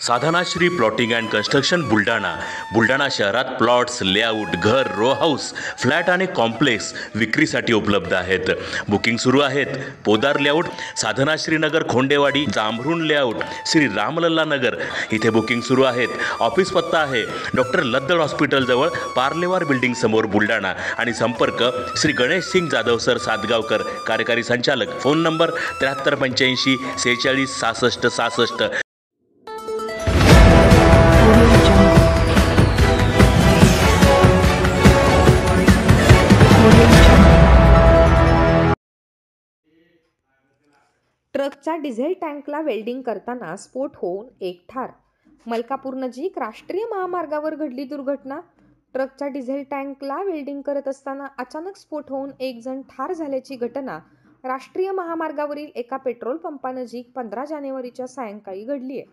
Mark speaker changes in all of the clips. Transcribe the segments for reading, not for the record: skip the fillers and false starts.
Speaker 1: Sadhanashri plotting and construction Buldhana शहरात plots, layout, घर, row house, flat आणि कॉम्प्लेक्स विक्रीसाठी उपलब्ध आहेत. बुकिंग सुरू आहेत. पोदार लेआउट, साधनाश्री नगर, खोंडेवाडी, जांभरुण लेआउट, श्री रामलल्ला नगर इथे बुकिंग सुरू आहेत. ऑफिस पत्ता आहे डॉक्टर लद्दड हॉस्पिटल जवळ, पार्लेवार बिल्डिंग समोर, बुलढाणा. आणि संपर्क श्री गणेश सिंग जाधव सर सातगावकर, कार्यकारी संचालक. Phone number 7385 46 66 66.
Speaker 2: ट्रकच्या डिझेल टँकला वेल्डिंग करताना स्फोट होऊन एक ठार. मलकापूर नजीक राष्ट्रीय महामार्गावर घडली दुर्घटना. ट्रकच्या डिझेल टँकला वेल्डिंग करत असताना अचानक स्फोट होऊन एक जण ठार झाल्याची घटना राष्ट्रीय महामार्गावरील एका पेट्रोल पंपानजीक 15 जानेवारीच्या सायंकाळी घडली आहे.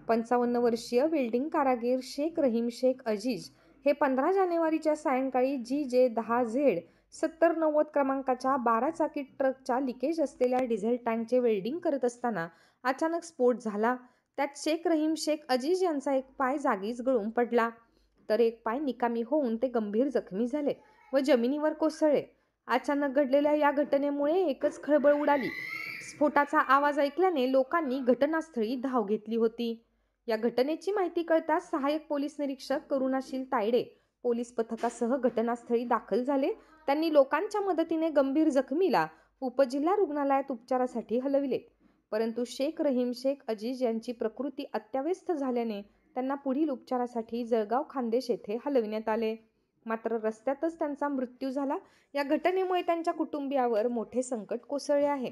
Speaker 2: 55 वर्षीय वेल्डिंग कारागीर शेख रहीम शेख अजीज हे 15 जानेवारीच्या सायंकाळी GJ10Z 7090 क्रमांकाच्या 12 चाकी ट्रकच्या लिकेज असलेल्या डिझेल टँकचे वेल्डिंग करत असताना अचानक स्फोट झाला. त्यात शेख रहीम शेख अजीज यांचा एक पाय जागीच गळून पडला, तर एक पाय निकामी होऊन ते गंभीर जखमी झाले व जमिनीवर कोसळले. अचानक घडलेल्या या घटनेमुळे एकच खळबळ उडाली. स्फोटाचा आवाज ऐकल्याने लोकांनी घटनास्थळी धाव घेतली होती. या घटनेची माहिती कळताच सहाय्यक पोलीस निरीक्षक करुणाशील तायडे पोलीस पथकासह घटनास्थळी दाखल झाले. त्यांनी लोकांच्या मदतीने गंभीर जखमीला उपजिल्हा रुग्णालयात उपचारासाठी हलविले, परंतु शेख रहीम शेख अजीज यांची प्रकृती अत्यवस्थ झाल्याने त्यांना पुढील उपचारासाठी जळगाव खान्देश येथे हलविण्यात आले. मात्र रस्त्यातच त्यांचा मृत्यू झाला. या घटनेमुळे त्यांच्या कुटुंबियावर मोठे संकट कोसळले आहे.